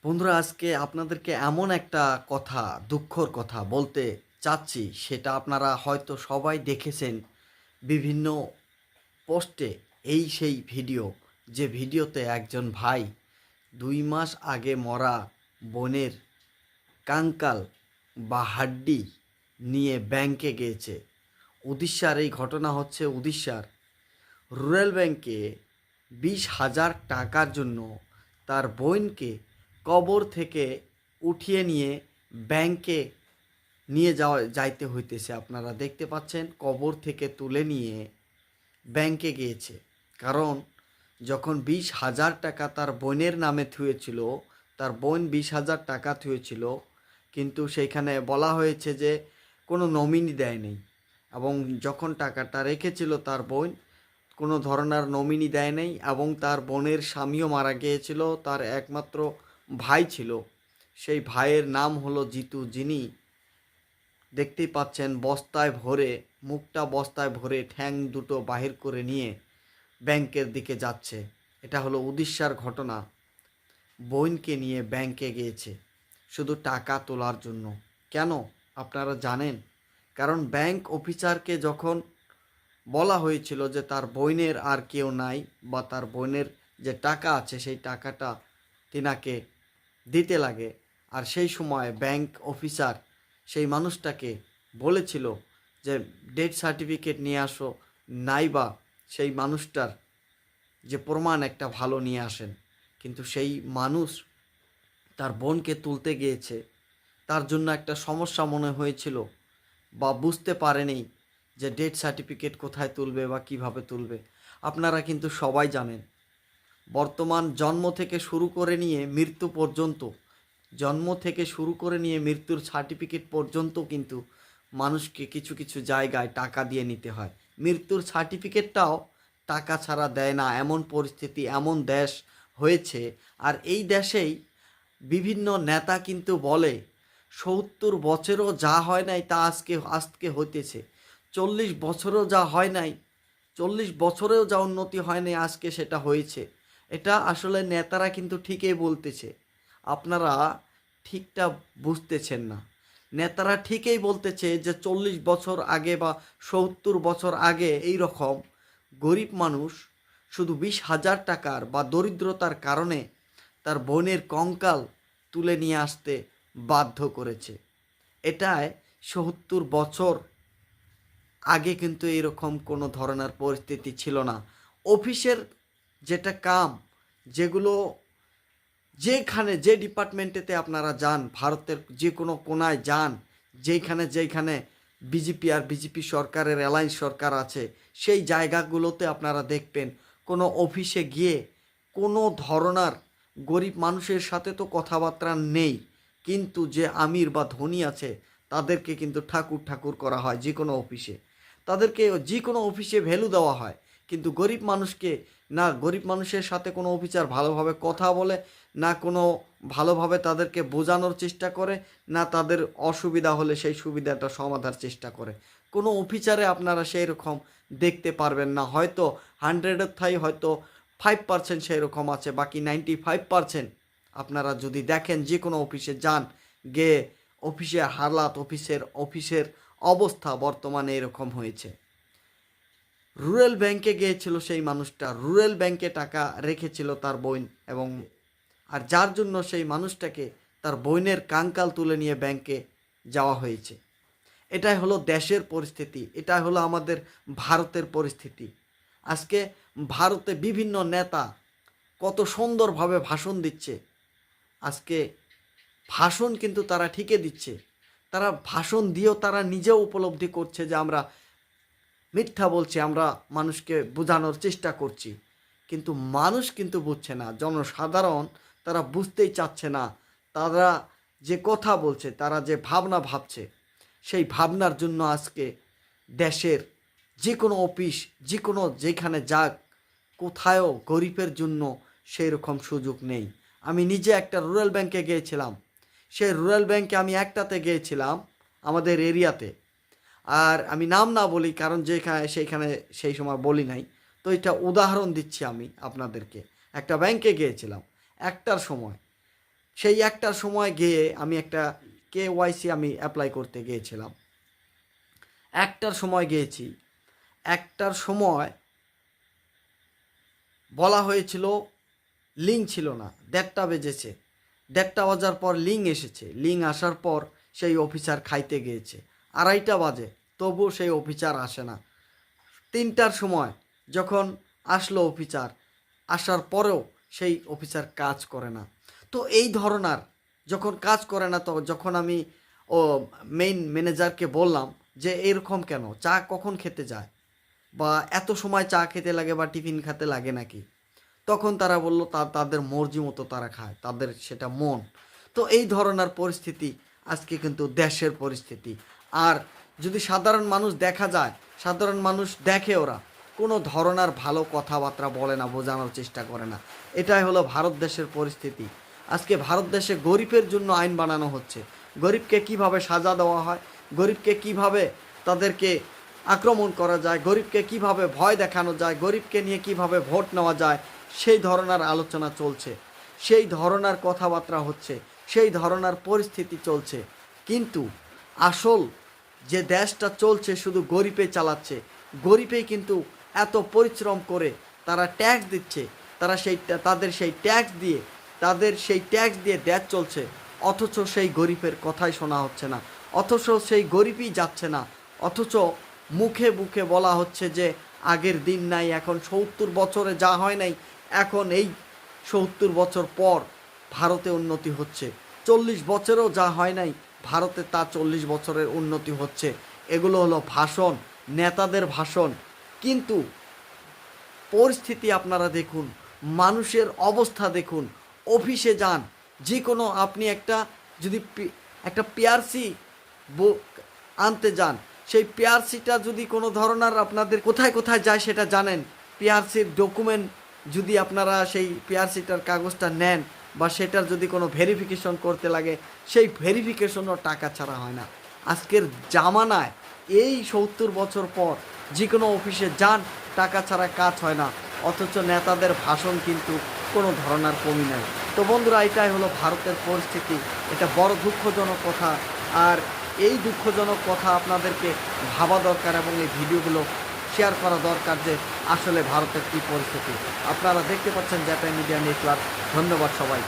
বন্ধুরা, আজকে আপনাদেরকে এমন একটা কথা, দুঃখর কথা বলতে চাচ্ছি, সেটা আপনারা হয়তো সবাই দেখেছেন বিভিন্ন পোস্টে। এই সেই ভিডিও, যে ভিডিওতে একজন ভাই 2 মাস আগে মরা বোনের কাঙ্কাল বা হাড্ডি নিয়ে ব্যাংকে গিয়েছে। উড়িষ্যার এই ঘটনা হচ্ছে উড়িষ্যার রুরাল ব্যাংকে 20,000 টাকার জন্য তার বোনকে কবর থেকে উঠিয়ে নিয়ে ব্যাংকে নিয়ে যাইতে হইতেছে। আপনারা দেখতে পাচ্ছেন, কবর থেকে তুলে নিয়ে ব্যাংকে গিয়েছে। কারণ যখন 20,000 টাকা তার বোনের নামে থুয়েছিল, তার বোন 20,000 টাকা থুয়েছিল, কিন্তু সেইখানে বলা হয়েছে যে কোনো নমিনি দেয়নি। এবং যখন টাকাটা রেখেছিল তার বোন, কোনো ধরনের নমিনি দেয় নাই। এবং তার বোনের স্বামীও মারা গিয়েছিল, তার একমাত্র ভাই ছিল। সেই ভাইয়ের নাম হলো জিতু, যিনি দেখতেই পাচ্ছেন বস্তায় ভরে, মুখটা বস্তায় ভরে, ঠ্যাং দুটো বাহির করে নিয়ে ব্যাংকের দিকে যাচ্ছে। এটা হলো উড়িষ্যার ঘটনা। বোনকে নিয়ে ব্যাংকে গিয়েছে শুধু টাকা তোলার জন্য। কেন আপনারা জানেন? কারণ ব্যাংক অফিসারকে যখন বলা হয়েছিল যে তার বোনের আর কেউ নাই, বা তার বোনের যে টাকা আছে সেই টাকাটা তিনাকে দিতে লাগে, আর সেই সময় ব্যাংক অফিসার সেই মানুষটাকে বলেছিল যে ডেথ সার্টিফিকেট নিয়ে আসো, নাইবা সেই মানুষটার যে প্রমাণ একটা ভালো নিয়ে আসেন। কিন্তু সেই মানুষ তার বোনকে তুলতে গিয়েছে, তার জন্য একটা সমস্যা মনে হয়েছিল, বা বুঝতে পারেনি যে ডেথ সার্টিফিকেট কোথায় তুলবে বা কিভাবে তুলবে। আপনারা কিন্তু সবাই জানেন, বর্তমান জন্ম থেকে শুরু করে নিয়ে মৃত্যু পর্যন্ত, জন্ম থেকে শুরু করে নিয়ে মৃত্যুর সার্টিফিকেট পর্যন্ত কিন্তু মানুষকে কিছু কিছু জায়গায় টাকা দিয়ে নিতে হয়। মৃত্যুর সার্টিফিকেটটাও টাকা ছাড়া দেয় না, এমন পরিস্থিতি, এমন দেশ হয়েছে। আর এই দেশেই বিভিন্ন নেতা কিন্তু বলে 70 বছরেও যা হয় নাই তা আজকে আজকে হইতেছে, 40 বছরেও যা হয় নাই, 40 বছরেও যা উন্নতি হয় নাই আজকে সেটা হয়েছে। এটা আসলে নেতারা কিন্তু ঠিকই বলতেছে, আপনারা ঠিকটা বুঝতেছেন না। নেতারা ঠিকই বলতেছে যে 40 বছর আগে বা 70 বছর আগে এই রকম গরিব মানুষ শুধু 20,000 টাকার বা দরিদ্রতার কারণে তার বোনের কঙ্কাল তুলে নিয়ে আসতে বাধ্য করেছে। এটায় 70 বছর আগে কিন্তু এরকম কোনো ধরনের পরিস্থিতি ছিল না। অফিসের যেটা কাম, যেগুলো, যেখানে যে ডিপার্টমেন্টেতে আপনারা যান, ভারতের যে কোনো কোনায় যান, যেইখানে যেইখানে বিজেপি আর বিজেপি সরকারের অ্যালায়েন্স সরকার আছে, সেই জায়গাগুলোতে আপনারা দেখবেন কোনো অফিসে গিয়ে কোনো ধরনের গরিব মানুষের সাথে তো কথাবার্তা নেই, কিন্তু যে আমির বা ধনী আছে তাদেরকে কিন্তু ঠাকুর ঠাকুর করা হয় যে কোনো অফিসে। তাদেরকে যে কোনো অফিসে ভ্যালু দেওয়া হয়, কিন্তু গরিব মানুষকে না, গরিব মানুষের সাথে কোনো অফিসার ভালোভাবে কথা বলে, না কোনো ভালোভাবে তাদেরকে বোঝানোর চেষ্টা করে, না তাদের অসুবিধা হলে সেই সুবিধাটা সমাধার চেষ্টা করে। কোনো অফিসারে আপনারা সেই রকম দেখতে পারবেন না। হয়তো 100-এর ঠাই হয়তো 5% সেই রকম আছে, বাকি 95% আপনারা যদি দেখেন যে কোনো অফিসে যান, গিয়ে অফিসের হালাত, অফিসের অবস্থা বর্তমানে এরকম হয়েছে। রুরাল ব্যাংকে গিয়েছিল সেই মানুষটা, রুরাল ব্যাংকে টাকা রেখেছিল তার বোন, এবং আর যার জন্য সেই মানুষটাকে তার বোনের কাঙ্কাল তুলে নিয়ে ব্যাংকে যাওয়া হয়েছে। এটাই হলো দেশের পরিস্থিতি, এটাই হলো আমাদের ভারতের পরিস্থিতি। আজকে ভারতে বিভিন্ন নেতা কত সুন্দরভাবে ভাষণ দিচ্ছে। আজকে ভাষণ কিন্তু তারা ঠিকই দিচ্ছে, তারা ভাষণ দিয়েও তারা নিজেও উপলব্ধি করছে যে আমরা মিথ্যা বলছি, আমরা মানুষকে বোঝানোর চেষ্টা করছি, কিন্তু মানুষ কিন্তু বুঝছে না। জনসাধারণ তারা বুঝতেই চাচ্ছে না। তারা যে কথা বলছে, তারা যে ভাবনা ভাবছে, সেই ভাবনার জন্য আজকে দেশের যে কোনো অফিস, যে কোনো যেখানে যাক, কোথায়ও গরিবের জন্য সেই রকম সুযোগ নেই। আমি নিজে একটা রুরাল ব্যাংকে গিয়েছিলাম। সেই রুরাল ব্যাংকে আমি একটাতে গিয়েছিলাম আমাদের এরিয়াতে। আর আমি নাম না বলি, কারণ যেখানে সেইখানে সেই সময় বলি নাই, তো এটা উদাহরণ দিচ্ছি আমি আপনাদেরকে। একটা ব্যাংকে গিয়েছিলাম একটার সময়, সেই একটার সময় গিয়ে আমি একটা কেওয়াইসি আমি অ্যাপ্লাই করতে গিয়েছিলাম। একটার সময় গিয়েছি, একটার সময় বলা হয়েছিল লিঙ্ক ছিল না, 1:30 বেজেছে, 1:30 বাজার পর লিঙ্ক এসেছে, লিঙ্ক আসার পর সেই অফিসার খাইতে গিয়েছে, 2:30 বাজে, তবুও সেই অফিসার আসে না। 3টার সময় যখন আসলো অফিসার, আসার পরেও সেই অফিসার কাজ করে না। তো এই ধরনের যখন কাজ করে না, তো যখন আমি মেইন ম্যানেজারকে বললাম যে এরকম কেন, চা কখন খেতে যায়, বা এত সময় চা খেতে লাগে বা টিফিন খেতে লাগে নাকি, তখন তারা বলল তাদের মর্জি মতো তারা খায়, তাদের সেটা মন। তো এই ধরনের পরিস্থিতি আজকে কিন্তু দেশের পরিস্থিতি। আর যদি সাধারণ মানুষ দেখা যায়, সাধারণ মানুষ দেখে ওরা কোনো ধরনের ভালো কথাবার্তা বলে না, বোঝানোর চেষ্টা করে না। এটাই হলো ভারত দেশের পরিস্থিতি। আজকে ভারত দেশে গরিবের জন্য আইন বানানো হচ্ছে, গরিবকে কিভাবে সাজা দেওয়া হয়, গরিবকে কিভাবে তাদেরকে আক্রমণ করা যায়, গরিবকে কিভাবে ভয় দেখানো যায়, গরিবকে নিয়ে কিভাবে ভোট নেওয়া যায়, সেই ধরনের আলোচনা চলছে, সেই ধরনের কথাবার্তা হচ্ছে, সেই ধরনের পরিস্থিতি চলছে। কিন্তু আসল যে দেশটা চলছে শুধু গরিবে চালাচ্ছে, গরিবেই কিন্তু এত পরিশ্রম করে তারা ট্যাক্স দিচ্ছে, তারা তাদের সেই ট্যাক্স দিয়ে দেশ চলছে, অথচ সেই গরিবের কথাই শোনা হচ্ছে না, অথচ সেই গরিবই যাচ্ছে না, অথচ মুখে মুখে বলা হচ্ছে যে আগের দিন নাই, এখন 70 বছরে যা হয় নাই, এখন এই 70 বছর পর ভারতে উন্নতি হচ্ছে, 40 বছরেও যা হয় নাই ভারতে তা 40 বছরের উন্নতি হচ্ছে। এগুলো হলো ভাষণ, নেতাদের ভাষণ। কিন্তু পরিস্থিতি আপনারা দেখুন, মানুষের অবস্থা দেখুন, অফিসে যান, যে কোনো আপনি যদি একটা পিআরসি আনতে যান, সেই পিআরসিটা যদি কোনো ধরনের আপনাদের কোথায় কোথায় যায় সেটা জানেন, পিআরসির ডকুমেন্ট যদি আপনারা সেই পিআরসিটার কাগজটা নেন বা সেটার যদি কোনো ভেরিফিকেশন করতে লাগে, সেই ভেরিফিকেশনও টাকা ছাড়া হয় না। আজকের জামানায় এই 70 বছর পর যে কোনো অফিসে যান, টাকা ছাড়া কাজ হয় না, অথচ নেতাদের ভাষণ কিন্তু কোনো ধরনের কমি নাই। তো বন্ধুরা, এটাই হলো ভারতের পরিস্থিতি, এটা বড় দুঃখজনক কথা। আর এই দুঃখজনক কথা আপনাদেরকে ভাবা দরকার এবং এই ভিডিওগুলো শেয়ার করা দরকার যে আসলে ভারতের কী পরিস্থিতি। আপনারা দেখতে পাচ্ছেন জ্যাপান মিডিয়া নেটওয়ার্ক। ধন্যবাদ সবাই।